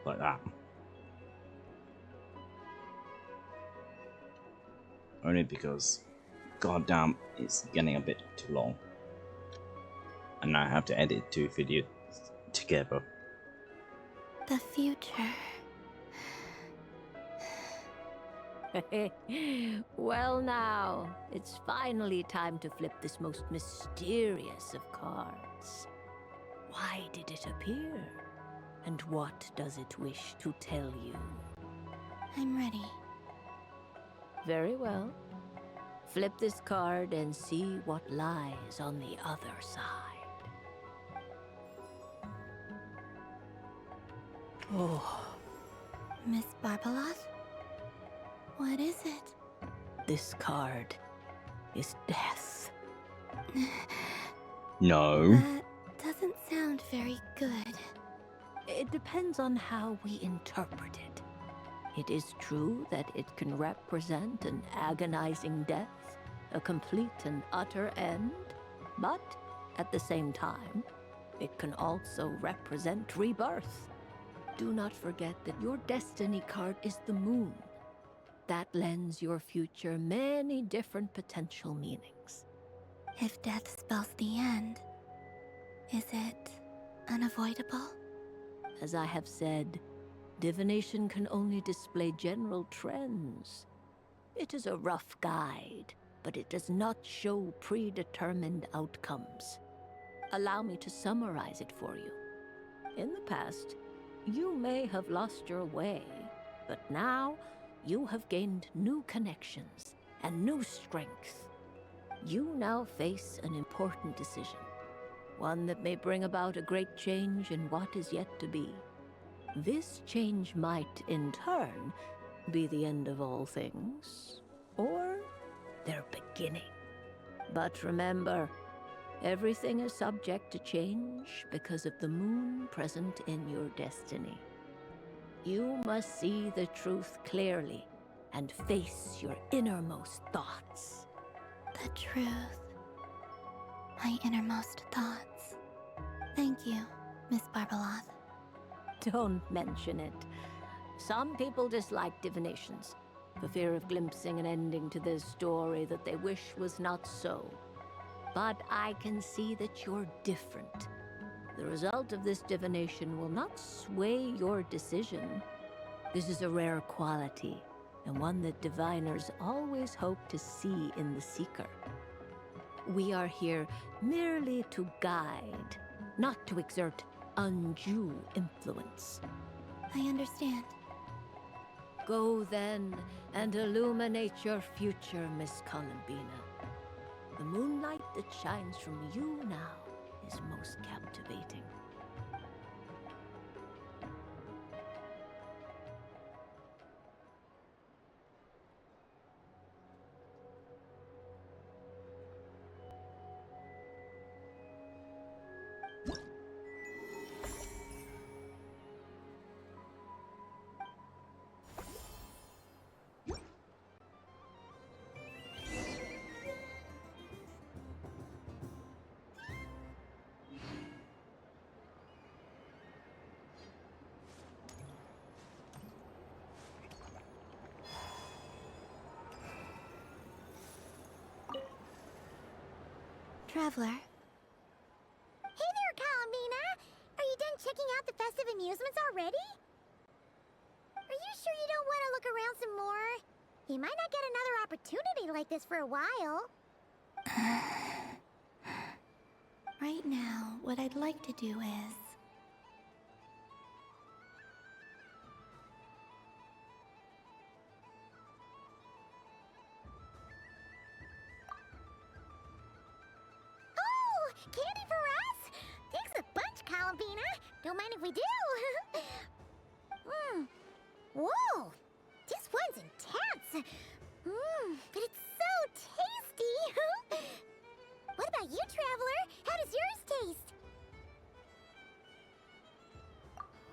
like that. Only because, goddamn, it's getting a bit too long. And I have to edit 2 videos together. The future. Well now, it's finally time to flip this most mysterious of cards. Why did it appear? And what does it wish to tell you? I'm ready. Very well. Flip this card and see what lies on the other side. Oh, Miss Barbeloth? What is it? this card is death. No. That doesn't sound very good. It depends on how we interpret it. It is true that it can represent an agonizing death, a complete and utter end, but at the same time, it can also represent rebirth. Do not forget that your destiny card is the moon. That lends your future many different potential meanings. If death spells the end, is it unavoidable? As I have said, divination can only display general trends. It is a rough guide, but it does not show predetermined outcomes. Allow me to summarize it for you. In the past, you may have lost your way, but now you have gained new connections and new strength. You now face an important decision, one that may bring about a great change in what is yet to be. This change might, in turn, be the end of all things, or their beginning. But remember, everything is subject to change because of the moon present in your destiny. You must see the truth clearly and face your innermost thoughts. The truth. My innermost thoughts. Thank you, Miss Barbeloth. Don't mention it. Some people dislike divinations, for fear of glimpsing an ending to their story that they wish was not so. But I can see that you're different. The result of this divination will not sway your decision. This is a rare quality, and one that diviners always hope to see in the seeker. We are here merely to guide, not to exert undue influence. I understand. Go then and illuminate your future, Miss Columbina. The moonlight that shines from you now is most captivating. Traveler, Hey there, Columbina! Are you done checking out the festive amusements already? Are you sure you don't want to look around some more? You might not get another opportunity like this for a while. right now, what I'd like to do is... Oh, candy for us? Thanks a bunch, Columbina. Don't mind if we do. Whoa, this one's intense. But it's so tasty. What about you, Traveler? How does yours taste?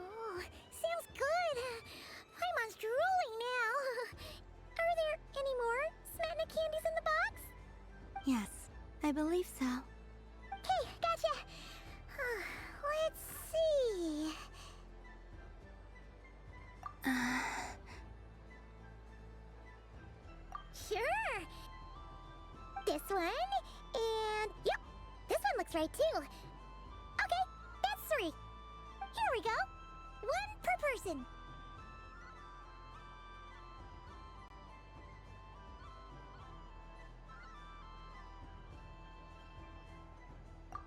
Oh, sounds good. I'm drooling now. Are there any more Smetana candies in the box? Yes, I believe so. Okay, gotcha. Let's see. this one. And, yep, this one looks right too. Okay, that's 3. Here we go. 1 per person.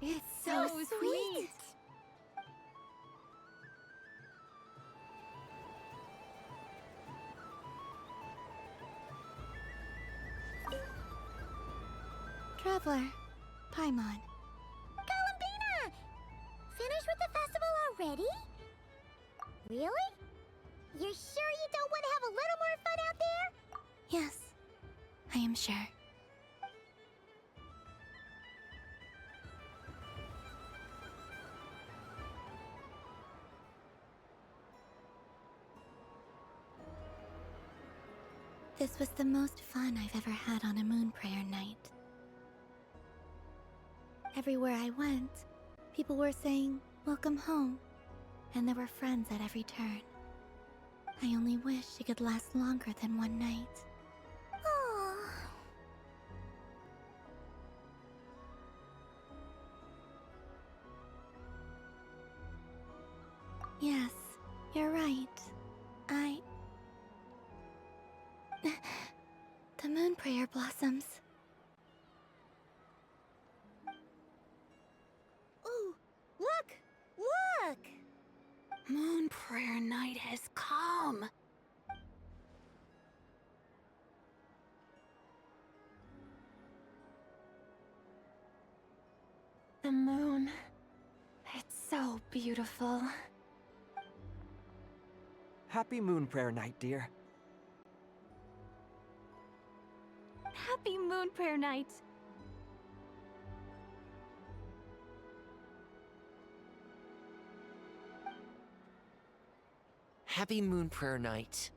It's so sweet. Traveler, Paimon. Columbina! Finished with the festival already? Really? You're sure you don't want to have a little more fun out there? Yes, I am sure. This was the most fun I've ever had on a moon prayer night. Everywhere I went, people were saying, "Welcome home," and there were friends at every turn. I only wish it could last longer than one night. Oh. Yes, you're right. The moon prayer blossoms. Ooh, look! Look! Moon prayer night has come. The moon. It's so beautiful. Happy Moon Prayer Night, dear. Happy moon prayer night. Happy Moon Prayer Night.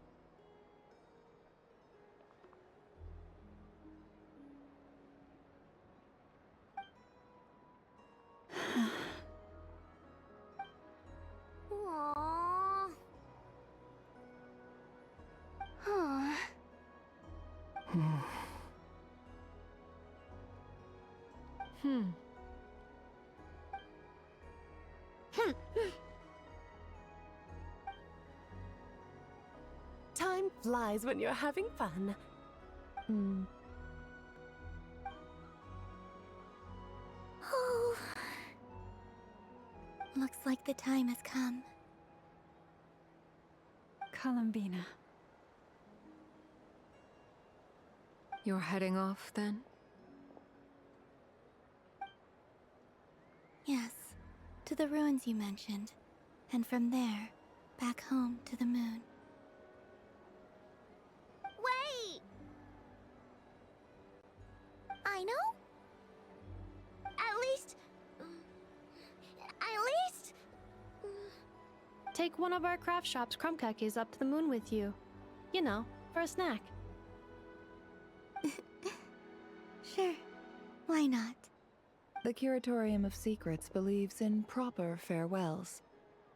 Aww. Huh. Time flies when you're having fun. Oh. Looks like the time has come. Columbina. You're heading off, then? Yes, to the ruins you mentioned. And from there, back home to the moon. Wait! I know? At least... Take one of our craft shop's crumb cookies up to the moon with you. You know, for a snack. Sure, why not? The Curatorium of Secrets believes in proper farewells.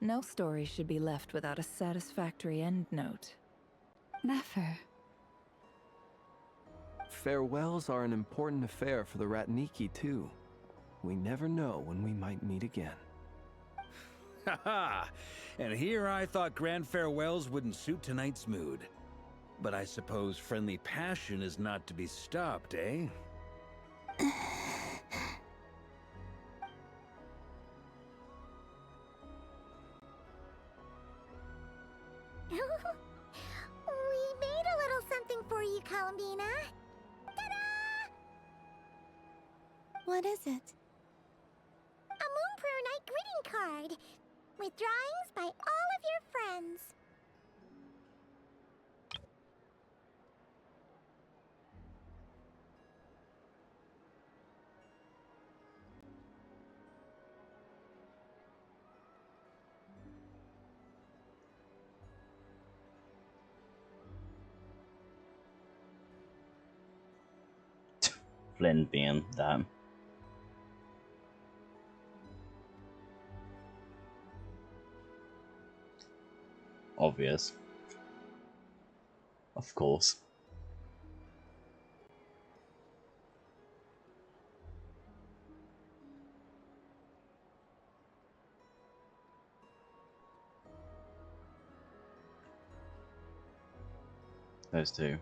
No story should be left without a satisfactory endnote. Never. Farewells are an important affair for the Ratniki, too. We never know when we might meet again. Haha! And here I thought grand farewells wouldn't suit tonight's mood. But I suppose friendly passion is not to be stopped, eh? We made a little something for you, Columbina. Ta-da! What is it? A Moon Prayer Night greeting card with drawings by all of your friends. Flynn being that. Obvious. Of course. those two.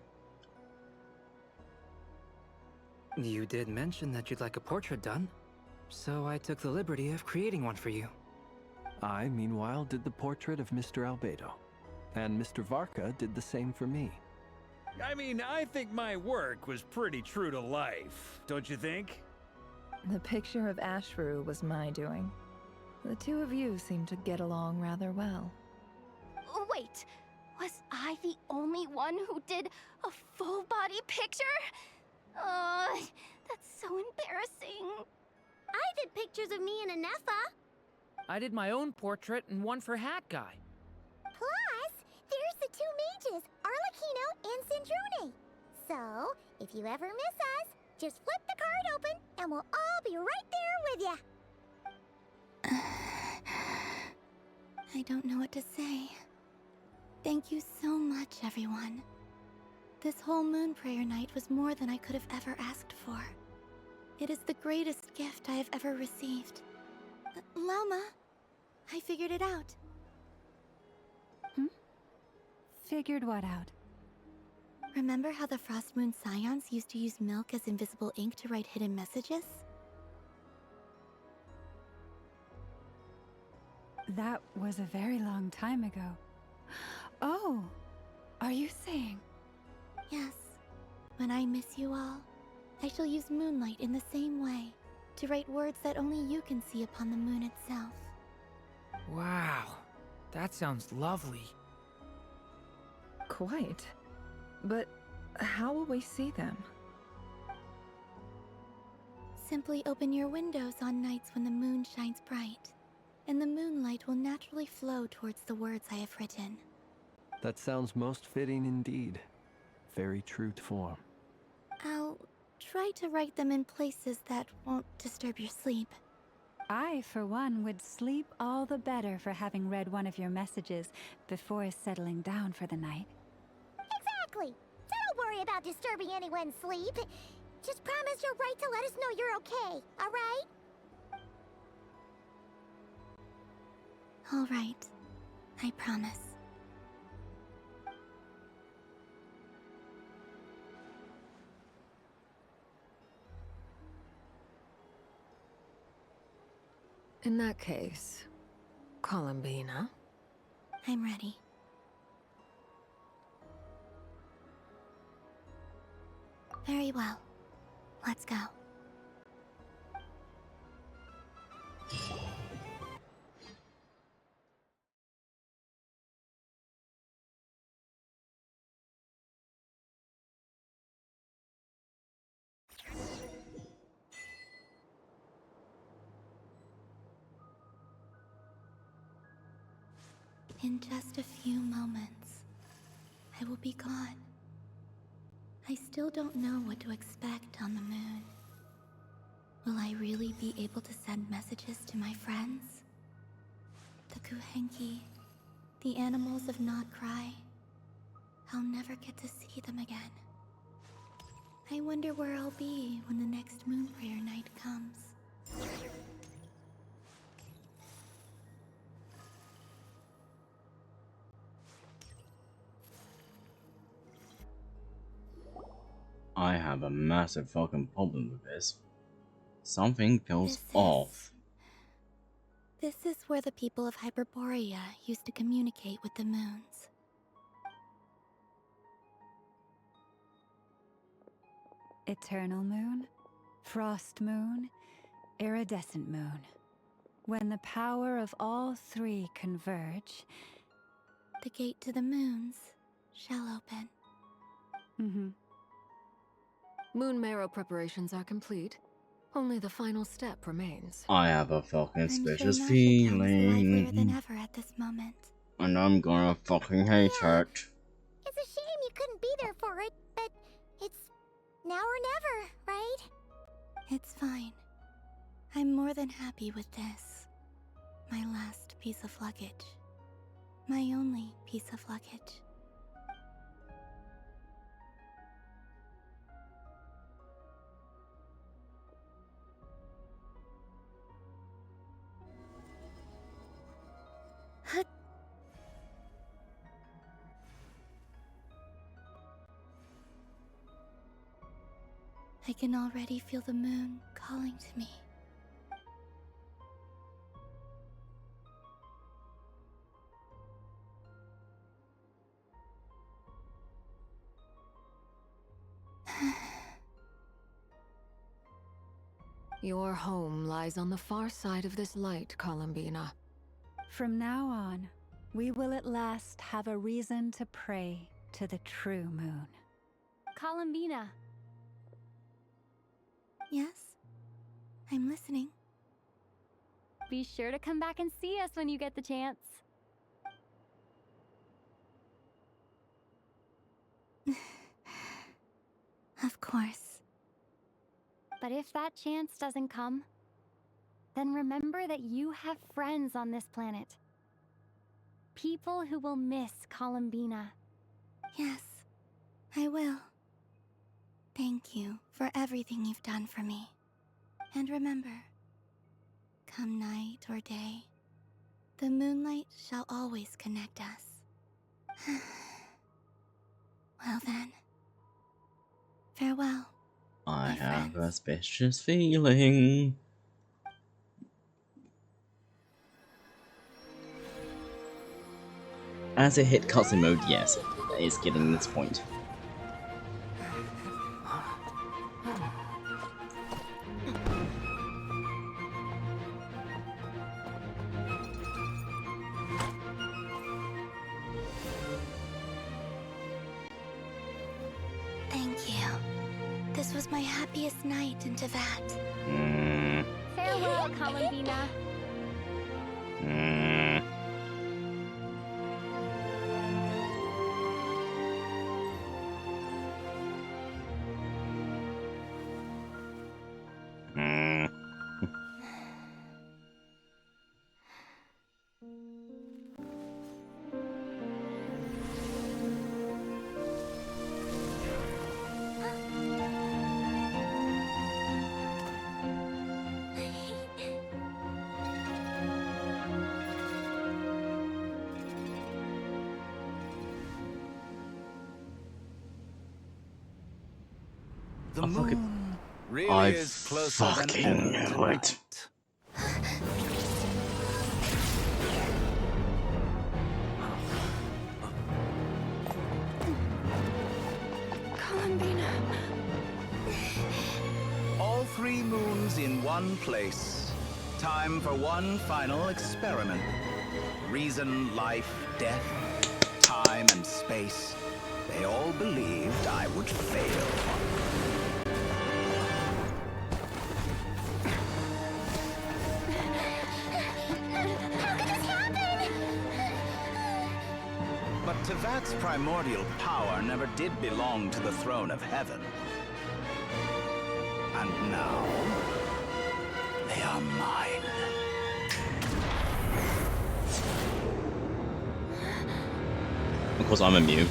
You did mention that you'd like a portrait done, so I took the liberty of creating one for you. I, meanwhile, did the portrait of Mr. Albedo, and Mr. Varka did the same for me. I mean, I think my work was pretty true to life, don't you think? The picture of Ashfuru was my doing. The two of you seem to get along rather well. Wait, was I the only one who did a full body picture? That's so embarrassing. I did pictures of me and Anefa. I did my own portrait and one for Hat Guy. Plus, there's the two mages, Arlecchino and Sindrune. So, if you ever miss us, just flip the card open and we'll all be right there with you. I don't know what to say. Thank you so much, everyone. This whole moon prayer night was more than I could have ever asked for. It is the greatest gift I have ever received. Lama, I figured it out. Figured what out? Remember how the Frost Moon Scions used to use milk as invisible ink to write hidden messages? That was a very long time ago. Oh, are you saying? Yes. When I miss you all, I shall use moonlight in the same way, to write words that only you can see upon the moon itself. Wow, that sounds lovely. Quite. But how will we see them? Simply open your windows on nights when the moon shines bright, and the moonlight will naturally flow towards the words I have written. That sounds most fitting indeed. Very true to form. I'll try to write them in places that won't disturb your sleep. I, for one, would sleep all the better for having read one of your messages before settling down for the night. Exactly. So don't worry about disturbing anyone's sleep. Just promise you'll write to let us know you're okay, alright? All right. I promise. In that case, Columbina? I'm ready. Very well. Let's go. In just a few moments, I will be gone. I still don't know what to expect on the moon. Will I really be able to send messages to my friends? The Kuhenki, the animals of Not Cry. I'll never get to see them again. I wonder where I'll be when the next moon prayer night comes. I have a massive fucking problem with this. Something feels off. This is where the people of Hyperborea used to communicate with the moons. Eternal moon, frost moon, iridescent moon. When the power of all three converge, the gate to the moons shall open. Moon marrow preparations are complete. Only the final step remains. I have a fucking suspicious I'm sure livelier than feeling. ever at this moment. And I'm gonna fucking hate it. It's a shame you couldn't be there for it, but it's now or never, right? It's fine. I'm more than happy with this. My last piece of luggage. My only piece of luggage. I can already feel the moon calling to me. Your home lies on the far side of this light, Columbina. From now on, we will at last have a reason to pray to the true moon. Columbina. Yes? I'm listening. Be sure to come back and see us when you get the chance. Of course. But if that chance doesn't come, then remember that you have friends on this planet. People who will miss Columbina. Yes, I will. Thank you for everything you've done for me. And remember, come night or day, the moonlight shall always connect us. Well then, farewell. I have a suspicious feeling. As it hit cutscene mode, yes, it's getting this point. Thank you. This was my happiest night in Teyvat. Farewell, Columbina. The moon really I is closer than fucking ever knew tonight. it. Columbina. All 3 moons in one place. Time for one final experiment. Reason, life, death, time, and space. They all believed I would fail. But Teyvat's primordial power never did belong to the throne of heaven. And now, they are mine. Of course, I'm immune.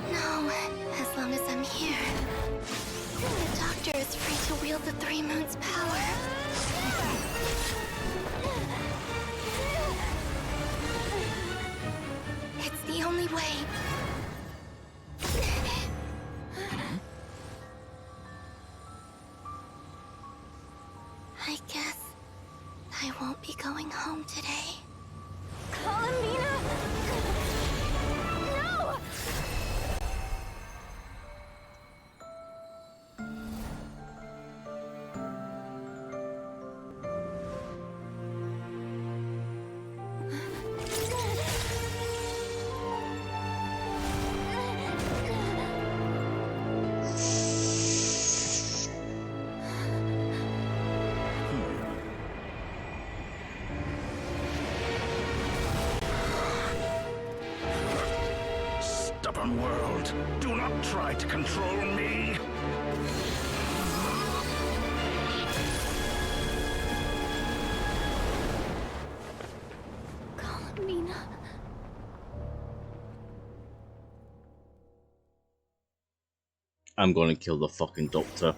No, as long as I'm here. The Doctor is free to wield the 3 moons' power. It's the only way. I guess I won't be going home today. Columbina! No! Stubborn world, do not try to control me. Columbina. I'm gonna kill the fucking doctor.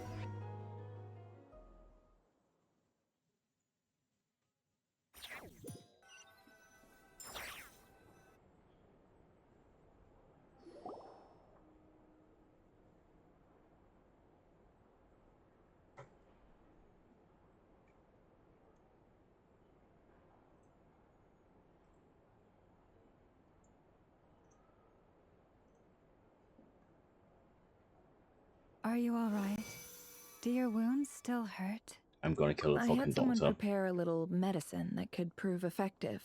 Are you all right? Do your wounds still hurt? I'm gonna kill the I fucking had someone doctor. prepare a little medicine that could prove effective.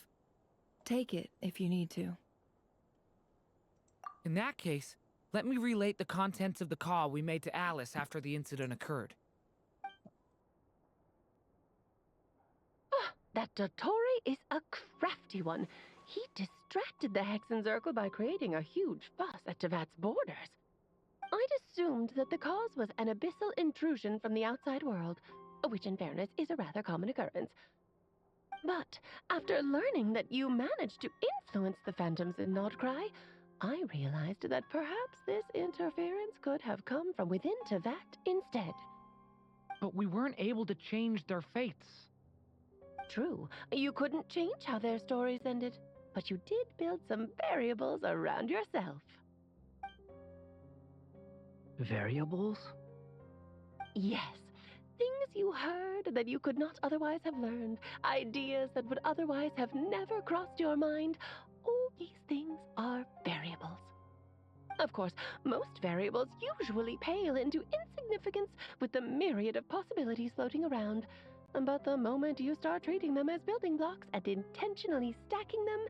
Take it if you need to. In that case, let me relate the contents of the call we made to Alice after the incident occurred. That Dottore is a crafty one. He distracted the Hexen Circle by creating a huge fuss at Tevat's borders. I'd assumed that the cause was an abyssal intrusion from the outside world, which in fairness is a rather common occurrence. But after learning that you managed to influence the phantoms in Nodcry, I realized that perhaps this interference could have come from within Tevat instead. But we weren't able to change their fates. True, you couldn't change how their stories ended, but you did build some variables around yourself. Variables? Yes, things you heard that you could not otherwise have learned, ideas that would otherwise have never crossed your mind. All these things are variables. Of course, most variables usually pale into insignificance with the myriad of possibilities floating around. But the moment you start treating them as building blocks and intentionally stacking them,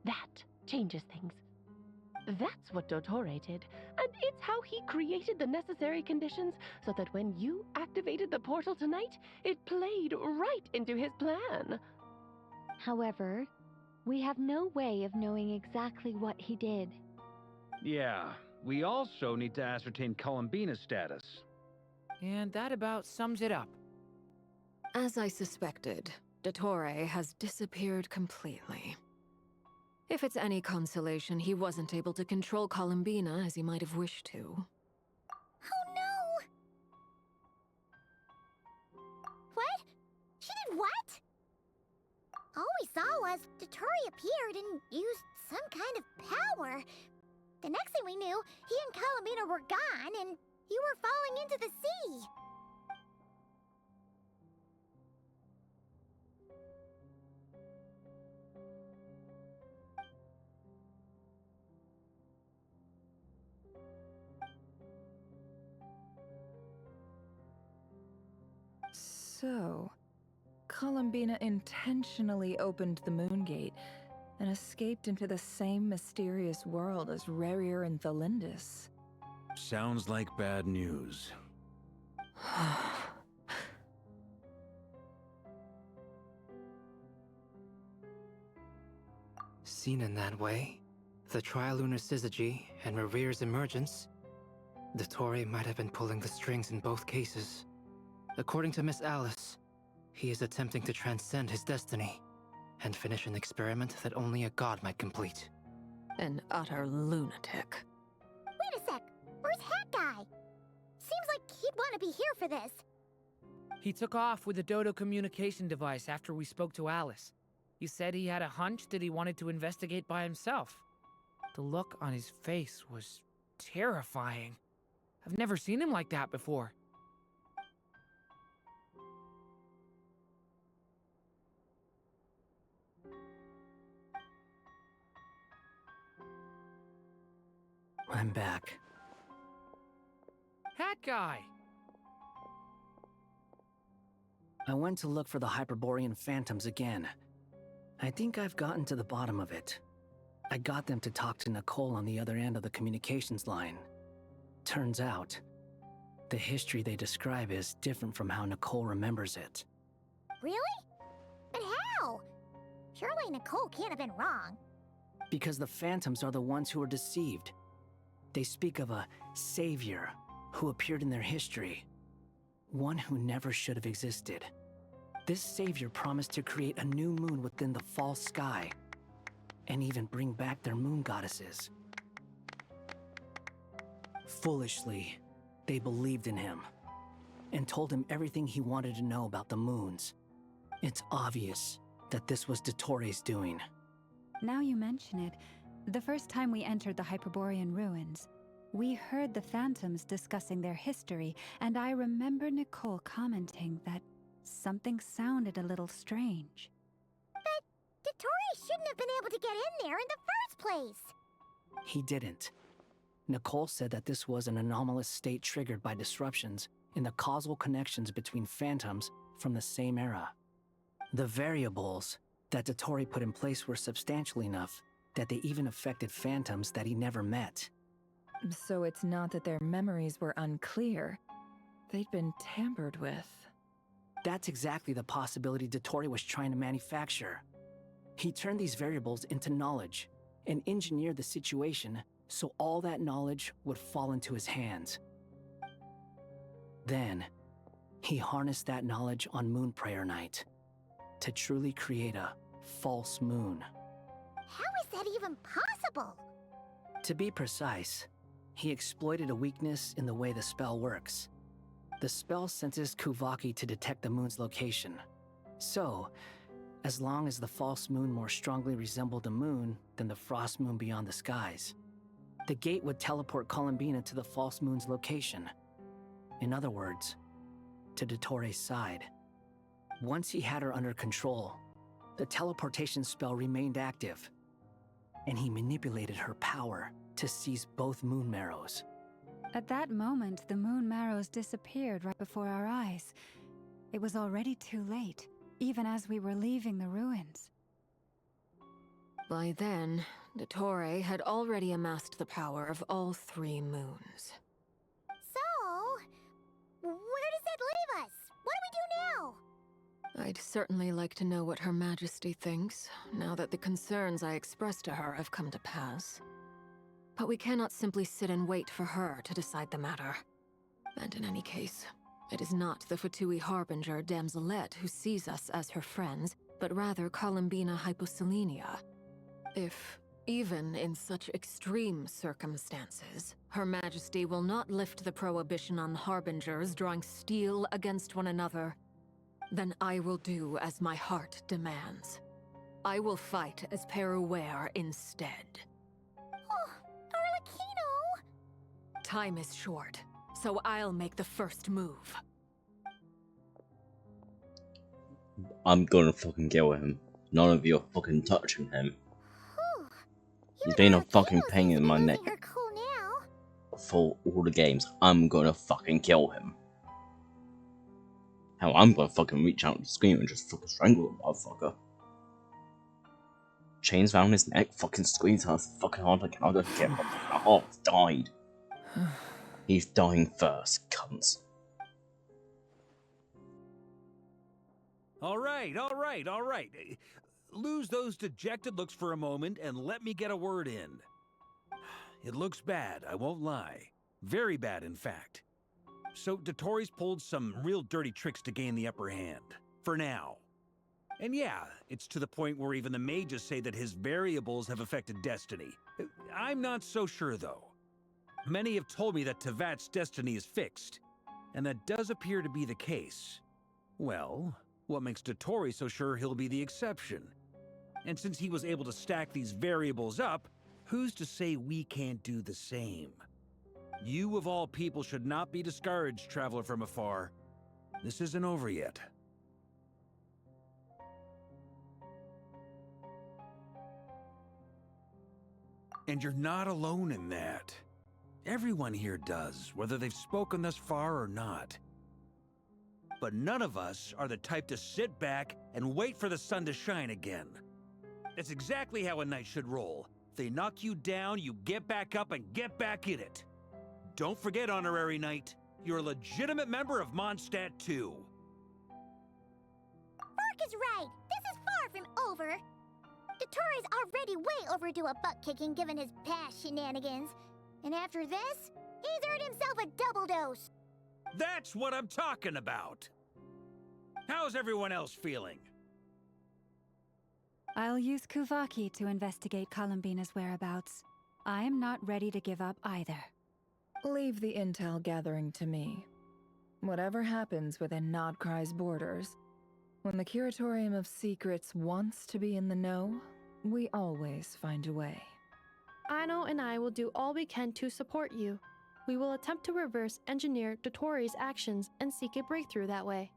that changes things. That's what Dottore did, and it's how he created the necessary conditions so that when you activated the portal tonight, it played right into his plan. However, we have no way of knowing exactly what he did. Yeah, we also need to ascertain Columbina's status. And that about sums it up. As I suspected, Dottore has disappeared completely. If it's any consolation, he wasn't able to control Columbina as he might have wished to. Oh no! What? She did what? All we saw was Dottore appeared and used some kind of power. The next thing we knew, he and Columbina were gone and you were falling into the sea. So, Columbina intentionally opened the Moon Gate and escaped into the same mysterious world as Rarier and Thalindus. Sounds like bad news. Seen in that way, the Trilunar Syzygy and Rarier's emergence, Dottore might have been pulling the strings in both cases. According to Miss Alice, he is attempting to transcend his destiny and finish an experiment that only a god might complete. An utter lunatic. Wait a sec, where's Hat Guy? Seems like he'd want to be here for this. He took off with the Dodo communication device after we spoke to Alice. He said he had a hunch that he wanted to investigate by himself. The look on his face was terrifying. I've never seen him like that before. I'm back. Hat Guy! I went to look for the Hyperborean phantoms again. I think I've gotten to the bottom of it. I got them to talk to Nicole on the other end of the communications line. Turns out, the history they describe is different from how Nicole remembers it. Really? But how? Surely Nicole can't have been wrong. Because the phantoms are the ones who are deceived. They speak of a savior who appeared in their history. One who never should have existed. This savior promised to create a new moon within the false sky, and even bring back their moon goddesses. Foolishly, they believed in him and told him everything he wanted to know about the moons. It's obvious that this was Dottoro's doing. Now you mention it, the first time we entered the Hyperborean ruins, we heard the phantoms discussing their history, and I remember Nicole commenting that something sounded a little strange. But Dottori shouldn't have been able to get in there in the first place. He didn't. Nicole said that this was an anomalous state triggered by disruptions in the causal connections between phantoms from the same era. The variables that Dottori put in place were substantial enough that they even affected phantoms that he never met. So it's not that their memories were unclear. They'd been tampered with. That's exactly the possibility Dottori was trying to manufacture. He turned these variables into knowledge and engineered the situation so all that knowledge would fall into his hands. Then, he harnessed that knowledge on Moon Prayer Night to truly create a false moon. How is that even possible? To be precise, he exploited a weakness in the way the spell works. The spell senses Kuvaki to detect the moon's location. So, as long as the false moon more strongly resembled a moon than the frost moon beyond the skies, the gate would teleport Columbina to the false moon's location. In other words, to Dottoro's side. Once he had her under control, the teleportation spell remained active, and he manipulated her power to seize both moon marrows. At that moment, the moon marrows disappeared right before our eyes. It was already too late, even as we were leaving the ruins. By then, Dottore had already amassed the power of all 3 moons. So, where does that leave us? What do we do now? I'd certainly like to know what Her Majesty thinks, now that the concerns I expressed to her have come to pass. But we cannot simply sit and wait for her to decide the matter. And in any case, it is not the Fatui Harbinger Damselette who sees us as her friends, but rather Columbina Hyposelenia. If, even in such extreme circumstances, Her Majesty will not lift the prohibition on Harbingers drawing steel against one another, then I will do as my heart demands. I will fight as Peruware instead. Oh, Arlecchino! Time is short, so I'll make the first move. I'm gonna fucking kill him. None of you are fucking touching him. He's been a fucking pain in my neck for all the games. I'm gonna fucking kill him. Hell, I'm gonna fucking reach out and scream and just fucking strangle the motherfucker. Chains around his neck, fucking squeeze her fucking hard like I don't get my heart's died. He's dying first, cunts. Alright. Lose those dejected looks for a moment and let me get a word in. It looks bad, I won't lie. Very bad, in fact. So Dottori's pulled some real dirty tricks to gain the upper hand. For now. And yeah, it's to the point where even the mages say that his variables have affected destiny. I'm not so sure, though. Many have told me that Tevat's destiny is fixed, and that does appear to be the case. Well, what makes Dottori so sure he'll be the exception? And since he was able to stack these variables up, who's to say we can't do the same? You of all people should not be discouraged, traveler from afar. This isn't over yet. And you're not alone in that. Everyone here does, whether they've spoken thus far or not. But none of us are the type to sit back and wait for the sun to shine again. That's exactly how a knight should roll. If they knock you down, you get back up and get back in it. Don't forget, Honorary Knight, you're a legitimate member of Mondstadt too. Mark is right. This is far from over. Dottori's already way overdue a butt-kicking given his past shenanigans. And after this, he's earned himself a double dose. That's what I'm talking about. How's everyone else feeling? I'll use Kuvaki to investigate Columbina's whereabouts. I am not ready to give up either. Leave the intel gathering to me. Whatever happens within Nodcry's borders, when the Curatorium of Secrets wants to be in the know, we always find a way. Aino and I will do all we can to support you. We will attempt to reverse engineer Dotori's actions and seek a breakthrough that way.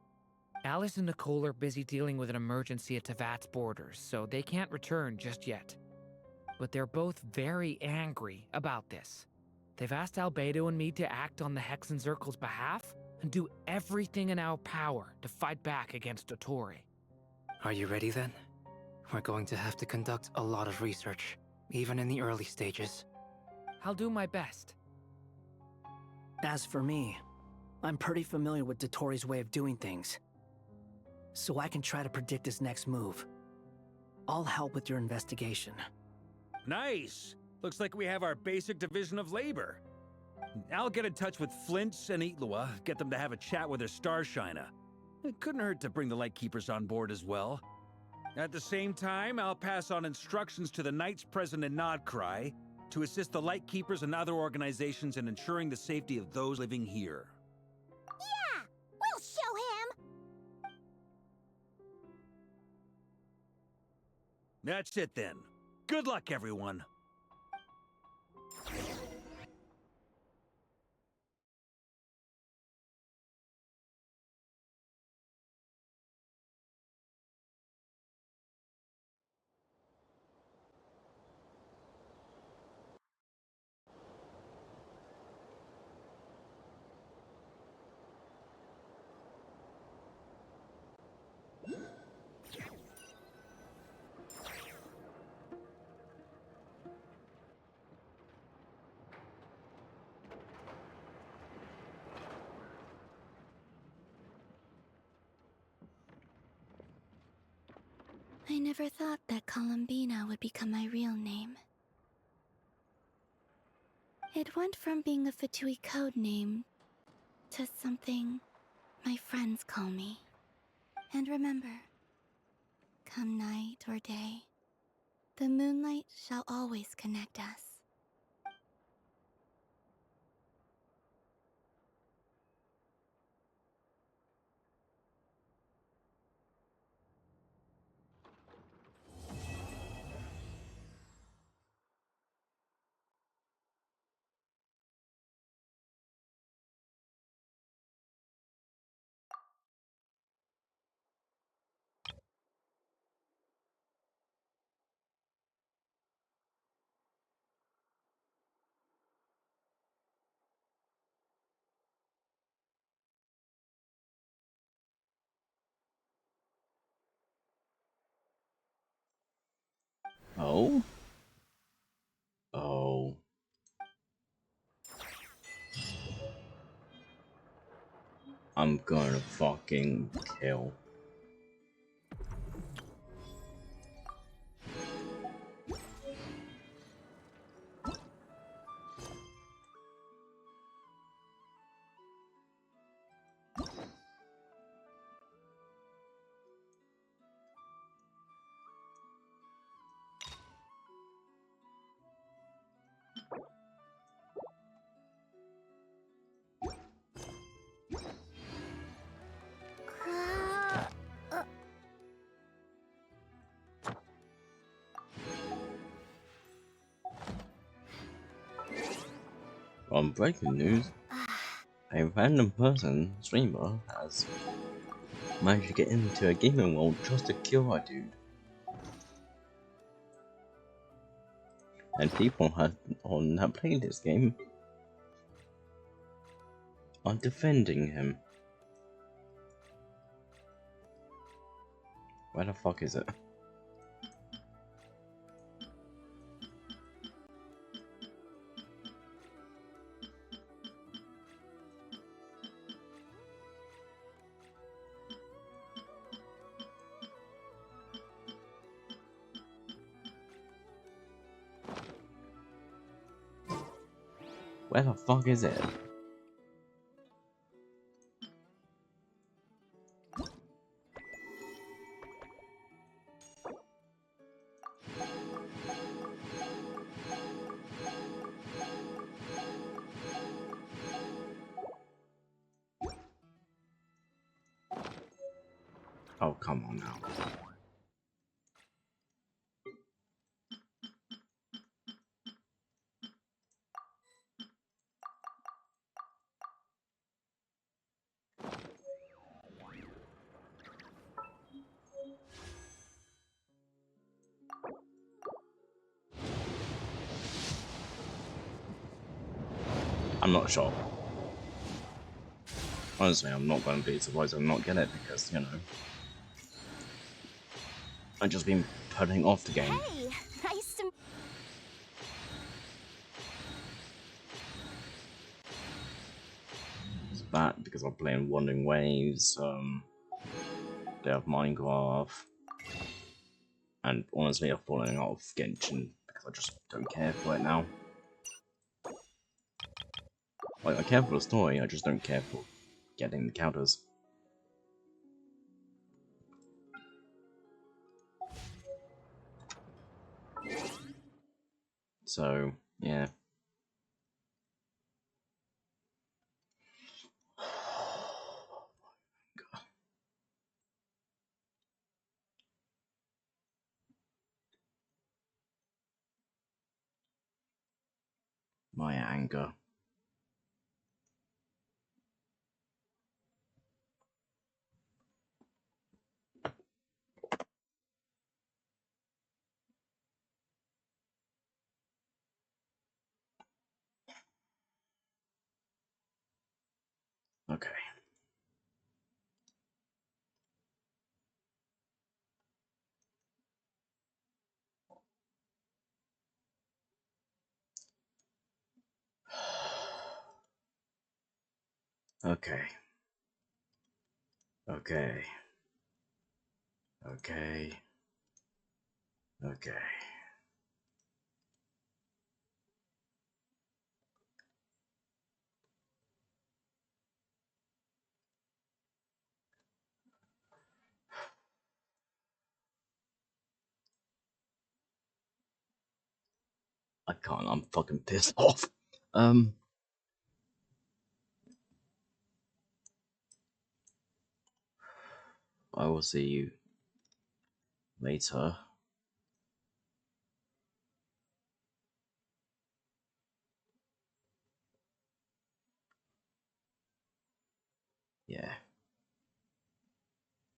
Alice and Nicole are busy dealing with an emergency at Tevat's borders, so they can't return just yet. But they're both very angry about this. They've asked Albedo and me to act on the Hexenzirkel's behalf and do everything in our power to fight back against Dotori. Are you ready then? We're going to have to conduct a lot of research, even in the early stages. I'll do my best. As for me, I'm pretty familiar with Dotori's way of doing things, so I can try to predict his next move. I'll help with your investigation. Nice! Looks like we have our basic division of labor. I'll get in touch with Flints and Itlua, get them to have a chat with their Starshiner. It couldn't hurt to bring the Lightkeepers on board as well. At the same time, I'll pass on instructions to the Knights present in Nodcry to assist the Lightkeepers and other organizations in ensuring the safety of those living here. Yeah! We'll show him! That's it then. Good luck, everyone. I never thought that Columbina would become my real name. It went from being a Fatui code name to something my friends call me. And remember, come night or day, the moonlight shall always connect us. Oh? Oh. I'm gonna fucking kill. On breaking news, a random streamer, has managed to get into a gaming world just to kill a dude. And people that played this game are defending him. Where the fuck is it? Where the fuck is it? Oh, come on now. I'm not sure. Honestly, I'm not going to be surprised if I not get it because, you know, I've just been putting off the game. Hey, nice to... It's that because I'm playing Wandering Waves, Day of Minecraft, and honestly, I'm falling out of Genshin because I just don't care for it now. Like, I care for the story, I just don't care for getting the counters. So, yeah. My anger. Okay. Okay. Okay. Okay. Okay. I can't, I'm fucking pissed off. I will see you later. Yeah.